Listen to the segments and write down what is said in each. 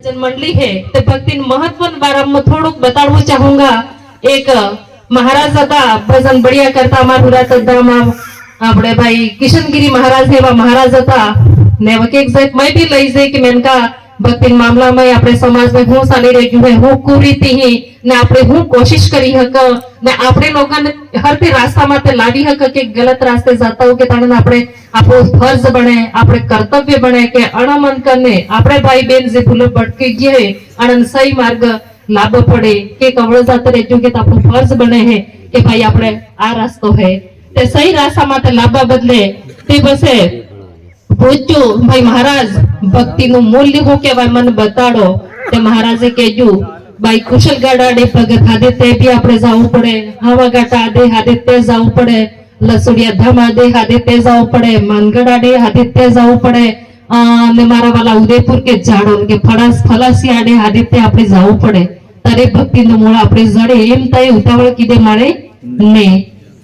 भजन मंडली है ते भक्ति महत्व बारे में थोड़ा बताना चाहूंगा। एक महाराज था भजन बढ़िया करता हमारा आपड़े भाई किशनगिरी महाराज है महाराज था ने वके मैं भी लई जाए कि मैंने का भक्ति मामला में अपने समाज में हूँ साली रही है हूँ कुरीति ही ने आपणे हूँ कोशिश करी हक ने आपणे लोगों ने हर ते रास्ता माते लावी हक के गलत रास्ते जाता हो के ताने आपणे आपो फर्ज बने आपणे कर्तव्य बने के अणमन करने आपणे भाई बहन जे भूल भटकी गए अणन सही मार्ग लाभ पड़े के कवळ जाते रेजू के आपनो फर्ज बने है कि भाई आपणे आ रास्तो है ते सही रास्ता माते लाभा बदले ते बसे पूछो भाई महाराज भक्ति नु मूल्य हो के भाई मन बताड़ो ते महाराजे केजू भाई कुशल गाड़ाडे भगत हादे ते भी आपणे जावू पड़े हवा घाटा आदे हादे ते जावू पड़े लसुड़िया धाम आदे हादे ते जावू पड़े मानगढ़ आदे हादे ते जावू पड़े ने मारा वाला उदयपुर के झाड़ो के फलासी आडे हादे ते आपणे जावू पड़े तारे भक्ति नु मूळ आपणे जड़े एम तय उतावळ कीदे मारे ने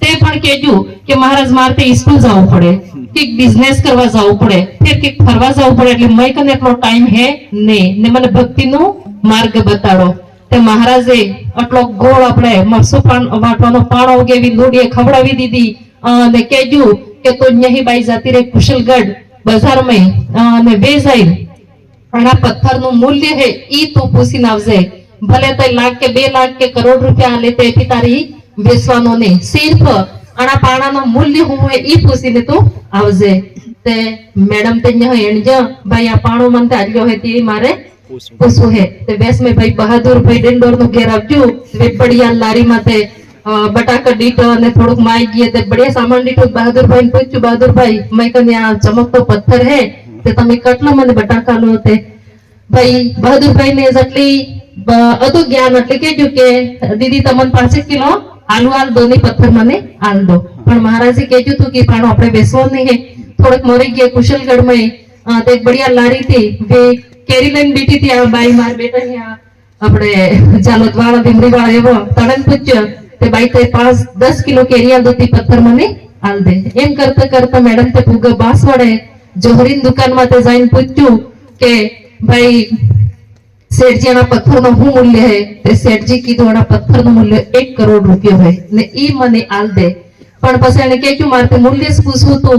ते पण केजू के महाराज मारते स्कूल जावू पड़े कि बिजनेस करवा जावू पड़े फिर कि फरवा जावू पड़े એટલે મય કને એટલો ટાઈમ હે ને મને ભક્તિનો માર્ગ બતાડો તે મહારાજે આટલો ગોળ આપણે મરસુ પાન વાટવાનો પાણો ઉગેવી લોડીએ ખવડાવી દીધી અને કેજુ કે તો નહીં બાઈ જાતી રે કુશલગઢ બજારમાં અને વેચાઈ આના પથ્થરનું મૂલ્ય હે ઈ તું પૂછીને આવજે ભલે તે લાખ કે 2 લાખ કે કરોડ રૂપિયા લે તેથી તારી વેચવાનો નહીં સિર્ફ આના પાણાનો મૂલ્ય હું હે ઈ પૂછીને તું આવજે તે મેડમ તે ન્યા એણજ ભાઈ આ પાણો મન તાર્યો હે તી મારે પૂછવું હે તે વેસ મે ભાઈ બહાદુર ભાઈ ડેન્ડોર નું ઘેર આવજો વે બઢિયા લારી માતે બટાકા દીટો અને થોડુંક માઈ ગયે તે બઢિયા સામાન દીટો બહાદુર ભાઈ ને પૂછ્યું બહાદુર ભાઈ મેં કને આ ચમકતો પથ્થર હે તે તમે કેટલા મને બટાકા લો તે ભાઈ બહાદુર ભાઈ ને જેટલી અધુ જ્ઞાન એટલે કેજો કે દીદી તમને 5 કિલો आलू आल दोनी पत्थर मने आल दो पण महाराजे केजू तू की पाणो आपणे बेसવો नहीं है थोड़क मोरी गए कुशलगढ़ में तो एक बढ़िया लारी थी वे केरी लाइन बैठी थी आ बाई मार बेटा है आपणे जालत वाला दिमरी वाला एवो तड़न पूछ ते बाई ते 5-10 किलो केरी आल दोती पत्थर मने आल दे एम करता करता मैडम ते पुगा बास वडे जोहरीन दुकान में ते जाइन पूछ्યું के भाई सेठ जी पत्थर नो हूँ मूल्य है ते सेठ जी कीधु आना पत्थर नो मूल्य 1 करोड़ रुपया है ने ई मने आल दे पण पछी एने केक्यु मारते मूल्य पूछवुं तो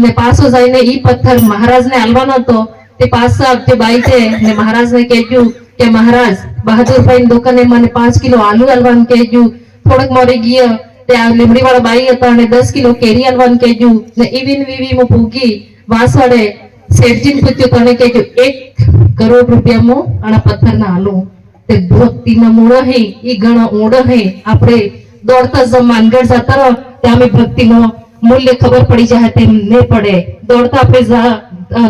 ने पासो जाईने ई पत्थर महाराज ने आलवानो तो ते पासा जे बाई छे ने महाराज ने केक्यु के महाराज बहादुर भाई दुकाने मने 5 किलो आलू आलवान केक्यु थोड़क मोरी गयो ते आ લીમડી वाला बाई हता ने 10 किलो केरी आलवान केक्यु ने ईवीन वीवी मो पूगी वासवाडे सेठजी ने पूछ्યું तने केक्यु 1 करोड़ रुपया मो आना पत्थर ना आलू ते भक्ति ना मूळ है ई घणो ऊंड है आपणे दौड़ता जब मानगढ़ जाता रहो ते हमें भक्ति नो मूल्य खबर पड़ी जाए ते ने पड़े दौड़ता आपणे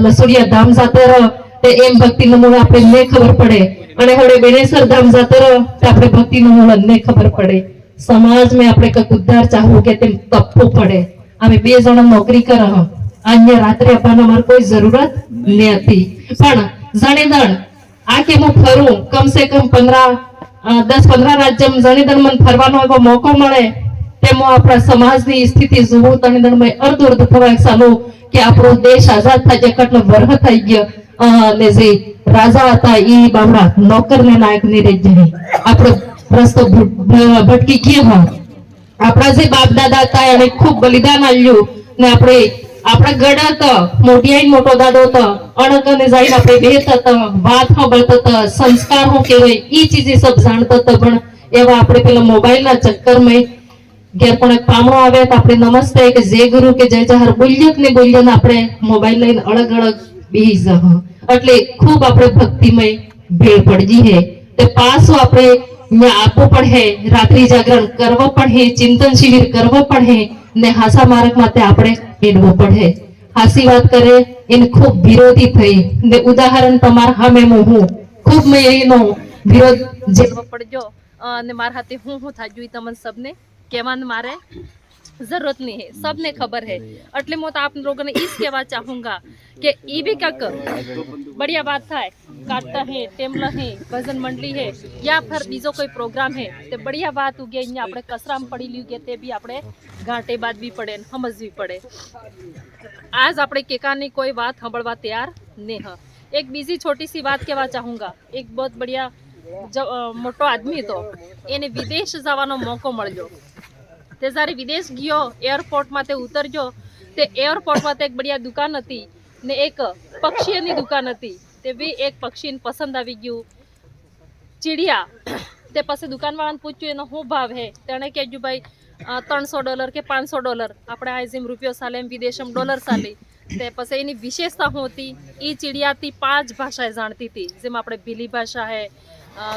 लसुड़िया धाम जाते रहो ते एम भक्ति नो मूळ आपणे ने खबर पड़े अने हडे बेनेसर धाम जाते रहो ते आपणे भक्ति नो मूळ ने खबर पड़े समाज में आपणे कक उद्धार चाहवो के ते तपवो पड़े हमें 2 जणा नौकरी करो अन्य रात्रे अपना मार कोई जरूरत नहीं पण जणेदण आके मु फरू कम से कम 10-15 राज्य में जणेदण मन फरવાનો એવો મોકો મળે તે મો આપણા સમાજની સ્થિતિ જોવું તણેદણ में अर्ध अर्ध થવા ચાલુ કે આપણો દેશ આઝાદ થાય જે કેટલો વર્ષ થઈ ગયો ને જે રાજા હતા ઈ બામડા નોકરને લાયક ની રહી જાય આપણો રસ્તો ભટકી ગયો હોય આપણા જે બાપ દાદા હતા એને ખૂબ બલિદાન આલ્યું ને આપણે આપણા ગડા તો મોટિયાઈ મોટો દાદો તો અણકને જાઈને આપણે બેહતા તો વાત સાંભળતા તો સંસ્કાર હું કહેવાય ઈ ચીજે सब જાણતા તો પણ એવા આપણે પેલા મોબાઈલના ચક્કરમાં ઘેર પણ એક પામણો આવે તો આપણે નમસ્તે કે જય ગુરુ કે જય જહર બોલ્યક ને બોલ્યને આપણે મોબાઈલ લઈને અળગ અળગ બેહી જહ એટલે ખૂબ આપણે ભક્તિમય ભેળ પડજી હે તે પાછો આપણે ન્યા આપવો પડે રાત્રિ જાગરણ કરવો પડે ચિંતન શિબિર કરવો પડે ने हासा मार्ग माते आपणे एडवो पड़े हासी बात करे इन खूब विरोधी थई ने उदाहरण तमार हमे मो हूं खूब में एनो विरोध जेવો પડજો ने मार हाथे हूं थाजू तमन सबने केवान मारे जरूरत नहीं है सबने खबर है એટલે मैं तो आप लोगों ने इस कहवा चाहूंगा कि ई भी कक बढ़िया बात था काटता है टेमला है भजन मंडली है या फिर बीजो कोई प्रोग्राम है तो बढ़िया बात उगे अँ अपने कसराम पड़ी ल्यू गए ते भी अपने घाटे बात भी पड़े समझवी पड़े आज अपने केका ने कोई बात सांभळवा तैयार नहीं है एक બીજી छोटी सी बात कहवा चाहूँगा। एक बहुत बढ़िया મોટો આદમી હતો, એને વિદેશ જવાનો મોકો મળ્યો। તે જ્યારે વિદેશ ગયો, એરપોર્ટમાં તે ઉતરજો, તે એરપોર્ટમાં તે એક બઢિયા દુકાન હતી ને એક પક્ષીની દુકાન હતી। તે બી એક પક્ષીને પસંદ આવી ગયું, ચીડિયા। તે પછી દુકાનવાળાને પૂછ્યું એનો શું ભાવ હે? તેણે કહેજો ભાઈ $300 કે $500, આપણે આ જેમ રૂપિયો ચાલે એમ વિદેશમાં ડોલર ચાલે। તે પછી એની વિશેષતા શું હતી? એ ચીડિયાથી 5 ભાષાએ જાણતી હતી, જેમ આપણે ભીલી ભાષા હે,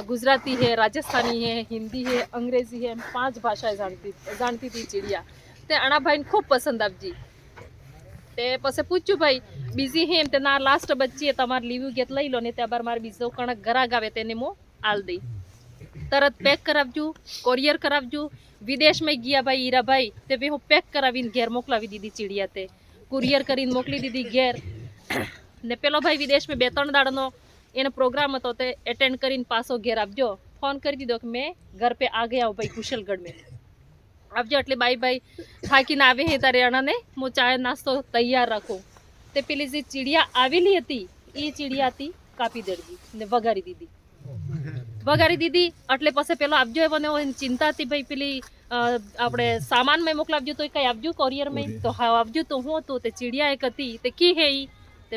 गुजराती है, राजस्थानी है, हिंदी है, अंग्रेजी है, 5 भाषाएं जानती थी चिड़िया। ते अणा भाई ने खूब पसंद आपजी। ते पसे पूछ्યું ભાઈ બીજી હે એમ તે ના લાસ્ટ બચ્ચી એ તમારે લીવ ગેત લઈ લો ને ત્યાર મારે બીજો કણક ગરાગ આવે તેને મો આલ દઈ। તરત પેક કરાવજો, કોરિયર કરાવજો। વિદેશમાં ગયા ભાઈ હીરા ભાઈ તે બી હું પેક કરાવીને ઘેર મોકલાવી દીધી चिड़िया તે કુરિયર કરીને મોકલી દીધી ઘેર। ને પેલો ભાઈ વિદેશમાં 2-3 દાડાનો एने प्रोग्राम હતો તે એટેન્ડ કરીને પાછો ઘેર આવજો। ફોન કરી દીધો કે મેં ઘર पे आ गया हूँ भाई कुशलगढ़ में આવજો। એટલે બાય બાય થાકીને આવે હે તારે અણાને હું ચાય નાસ્તો તૈયાર રાખું। તે પેલી જે ચીડિયા આવેલી હતી એ ચીડિયાથી કાપી દેડી ને વગાડી દીધી। એટલે પછી પેલો આવજો એવો ને એની ચિંતા હતી ભાઈ પેલી આપણે સામાન મેં મોકલાવજો તો કઈ આવજો કોરિયર में तो हाँ आवજો तो હું તો તે ચીડિયા એક હતી તે की है ई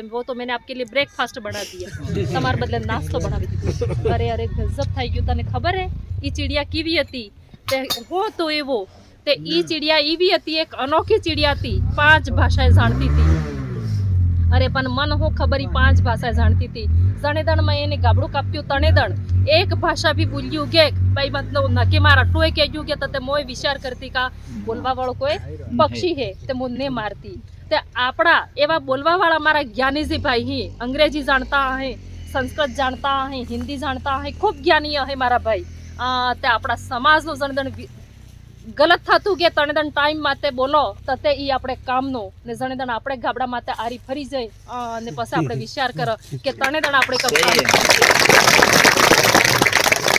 वो तो मैंने आपके लिए ब्रेकफास्ट बना दिया, તમારા બદલે નાસ્તો બનાવી દીધો। અરે અરે ગજબ થઈ ગયું। તને ખબર હે ઈ ચીડિયા કેવી હતી? તે હો તો એવો તે ઈ ચીડિયા એવી હતી, એક અનોખી ચીડિયા હતી, 5 ભાષાએ જાણતી હતી। અરે પણ મન હું ખબર ઈ 5 ભાષાએ જાણતી હતી। જણેદણમાં એને ગાબડું કાપ્યું તણેદણ એક ભાષા બી બોલ્યું કે ભાઈ મતલબ નકે મારા ટોય કહેજો કે તે મોય વિચાર કરતી કા બોલવા વાળો કોઈ પક્ષી હે તે મુન્ને મારતી। ते आपड़ा एवा बोलवा वाला मारा ज्ञानी जी भाई ही अंग्रेजी जानता है, संस्कृत जानता है, हिंदी जानता है, खूब ज्ञानी है मारा भाई। ते आपड़ा समाज नो जणदण गलत थातुं के तणेदण टाइम माते बोलो तो ते ई आपणे कामनो ने जणेदण आपणे गाबड़ा माते आरी फरी जाय ने पछी आपणे विचार करो के तणेदण आपणे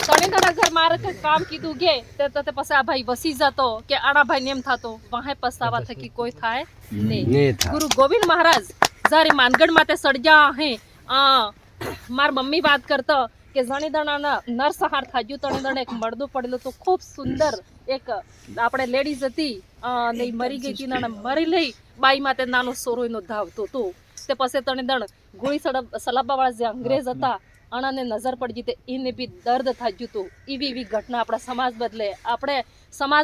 तणेदण अगर मारे काम कीधुं गे ते पछी आ भाई वसी जतो के आना भाई नेम थातो वहां पछतावा थकी कोई थाय नहीं। गुरु गोविंद महाराज जारे मानगढ़ माते सड़जा है मार मम्मी बात करता के जणेदण नरसंहार थाज्यो तणेदण एक मर्दो पड़ेलो तो खूब सुंदर एक आपणे लेडीज हती ने मरी गई थी ना मरी लई बाई माते नानो सोरोयनो धावतो तो ते पछी तणेदण गोળી સલાબા વાળા જે અંગ્રેજ હતા અણાને નજર પડી તે એને બી દર્દ થાજ્યું હતું। એવી ઘટના આપણા સમાજ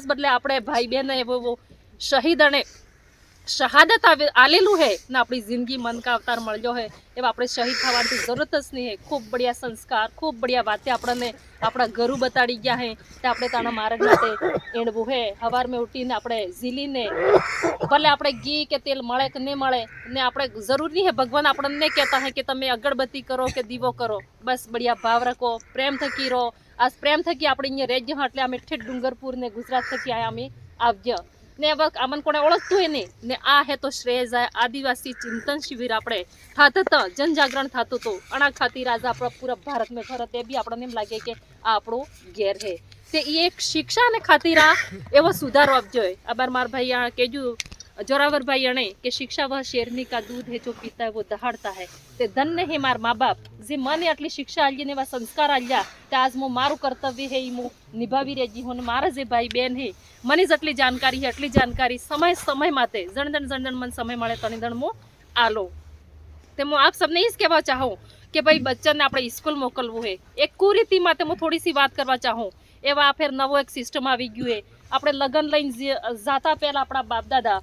બદલે આપણે ભાઈ બહેન એવો શહીદ અને शहादत आलेलू है ना अपनी जिंदगी मन का अवतार मळ्यो है एवा आपणे शहीद थवानी जरूरत ज नहीं है। खूब बढ़िया संस्कार, खूब बढ़िया बातें आपणे आपड़ा गुरु बताड़ी गया है ते आपणे ताना मार्ग माटे एणवू है। हवार में उठीने आपणे झीलीने भले आपणे घी के तेल मळे के नहीं मळे ने आपणे जरूरी है भगवान आपणे कहता है कि तमे अगरबत्ती करो के दीवो करो, बस बढ़िया भाव रखो, प्रेम थकी रहो। आज प्रेम थकी आपणे अहींया रेज એટલે અમે ठेठ डूंगरपुर ने गुजरात थकी आया अमे आवજો ने आमन कोने ओळखतुं है नहीं ने आ है तो श्रेय जाय आदिवासी चिंतन शिविर आपणे थात जनजागरण थातुं तो अणा खातिर आज आपणा पूरा भारत में घर ते बी आपणे एम लागे के आ आपणो घेर है ते ई एक शिक्षा ने खातिर आ एवो सुधारो आपजो। अबार मार भाई आ केजू जोरावर भाई अणे के शिक्षा वह शेरनी का दूध है जो पीता है वो दहाड़ता है। ते धन्य है मार माँ बाप जे मने आटली शिक्षा आली ने संस्कार आल्या ते आज मो मारू कर्तव्य है मु निभावी रेजी हूँ। मारा जे भाई बेन है मने जटली जानकारी है अटली जानकारी समय समय माते जणदण मन समय मळे तणीदण मो आलो। ते मु आप सबने इस कहवा चाहूँ कि भाई बच्चा ने आपणे स्कूल मोकलवू है। एक कुरीति माते मु थोड़ी सी बात करवा चाहूँ। एवा फिर नवो एक सिस्टम आवी गयो है। આપણે લગન લઈને જાતા પહેલા આપણા બાપ દાદા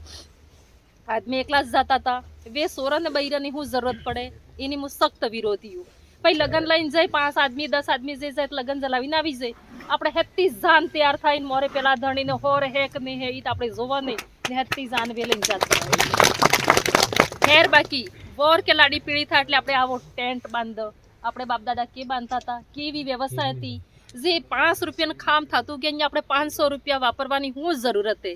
આદમી એકલા જ જાતા હતા। વે સોરને બૈરાની હું જરૂરત પડે એની હું સખ્ત વિરોધી હું। ભાઈ લગન લઈને જાય 5 આદમી 10 આદમી જે જાય લગન જલાવીને આવી જાય આપણે હેતી જાન તૈયાર થઈને મોરે પેલા ધણીને હોર હેક ને હે ઈ આપણે જોવા નહીં ને હેતી જાન વે લઈને જાતા। ખેર બાકી વોર કે લાડી પીળી થાય એટલે આપણે આવો ટેન્ટ બાંધ આપણે બાપ દાદા કે બાંધતા હતા કેવી વ્યવસ્થા હતી। जे 5 रुपया खाम था तो कि આપણે 500 रुपया वापरवानी हूँ जरूरत है।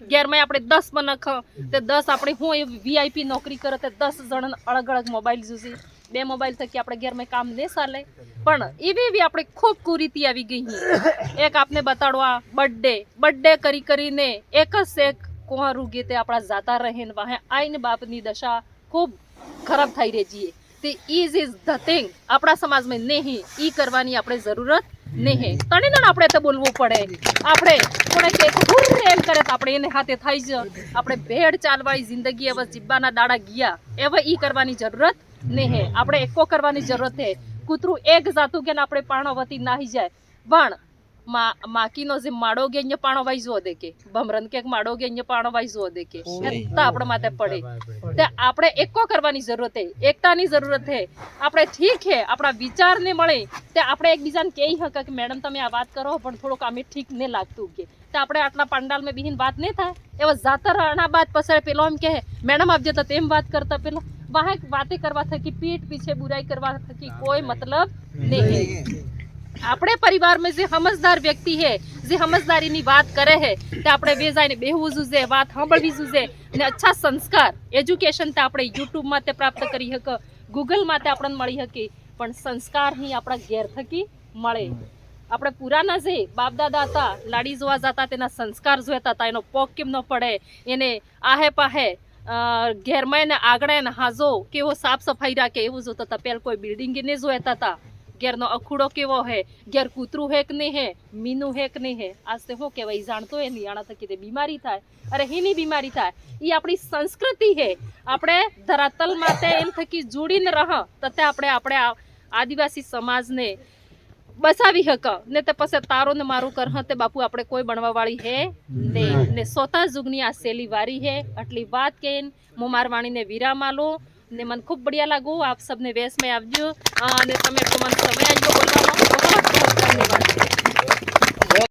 घेर में આપણે 10 मनख ते 10 આપણે हूँ वीआईपी नौकरी करे ते 10 जण अलग अलग मोबाइल जूसी 2 मोबाइल थकी આપણે घेर में काम नहीं चाले पण एवी આપણે खूब कुरीति આવી ગઈ है। एक आपने बताड़वा बर्थडे करी करीने एक से एक कोहा रुगे ते આપણા जाता रहे वहाँ आईने बापनी दशा खूब खराब થઈ रही है। તે ઇઝ ધ થિંગ આપણા સમાજમાં નહીં ઈ કરવાની આપણે જરૂરત નહીં. તણીને આપણે તો બોલવું પડે. આપણે કોણે કે હુર્રે એમ કરે તો આપણે એને હાથે થઈ જ આપણે ભેડ ચાલવાળી જિંદગી હવે જીબ્બાના દાડા ગયા એવા ઈ કરવાની જરૂરત નહીં. આપણે એકો કરવાની જરૂરત છે. કૂતરું એક જાતું કે આપણે પાણોવતી નાહી જાય પણ માકીનો જે માડો ગે અહીંયા પાણો વાઈ જો દે કે ભમરન કે માડો ગે અહીંયા પાણો વાઈ જો દે કે તો આપણે માથે પડે. તે આપણે એકો કરવાની જરૂરત છે, એકતાની જરૂરત છે. આપણે ઠીક છે આપણા વિચારને મળે તે આપણે એકબીજાને કહી શકે કે મેડમ તમે આ વાત કરો પણ થોડુંક અમે ઠીક નહીં લાગતું કે તો આપણે આટલા પાંડાલમાં બિહીન વાત નહીં થાય. એવા જાતર આના બાદ પછી પેલો એમ કહે મેડમ આપ જતા તેમ વાત કરતા પેલો વાહે વાતે કરવા થકી પીઠ પીછે બુરાઈ કરવા થકી કોઈ મતલબ નહીં. આપણે પરિવારમાં જે સમજદાર વ્યક્તિ છે જે સમજદારીની વાત કરે છે તે આપણે બે જઈને બેહવું જોઈએ, વાત સાંભળવી જોઈએ અને અચ્છા સંસ્કાર એજ્યુકેશન તે આપણે યુટ્યુબમાં તે પ્રાપ્ત કરી શકે, ગૂગલમાં તે આપણને મળી શકે પણ સંસ્કાર અહીં આપણા ઘેર થકી મળે. આપણે પુરાના જે બાપ દાદા હતા લાડી જોવા જતા તેના સંસ્કાર જોતા હતા, એનો પોક કેમ ન પડે, એને આહે પાહે ઘેરમાં એને આગળ એને હાજો કેવો સાફ સફાઈ રાખે એવું જોતા હતા. પહેલાં કોઈ બિલ્ડિંગ ને જોતા હતા ઘેરનો અખૂડો કેવો હે, ઘેર કૂતરું હે કે નહીં હે, મીનું હે કે નહીં હે. આજ તે શું કહેવાય જાણતો એ નહીં આના થકી તે બીમારી થાય. અરે હીની બીમારી થાય એ આપણી સંસ્કૃતિ હે. આપણે ધરાતલ માટે એમ થકી જોડીને રહ તથા આપણે આદિવાસી સમાજને બસાવી હક ને તે પછી તારો ને મારું કર તે બાપુ આપણે કોઈ બનવા વાળી હે ને સોતા જુગની આ સેલી વારી હે. આટલી વાત કહીને હું માર વાણીને વિરામ આલું ને મને ખૂબ બઢિયા લાગુ. આપ સબને વેશ में આવજો અને તમે મને સમય આપ્યો બોલવાનો. બહુ ધન્યવાદ.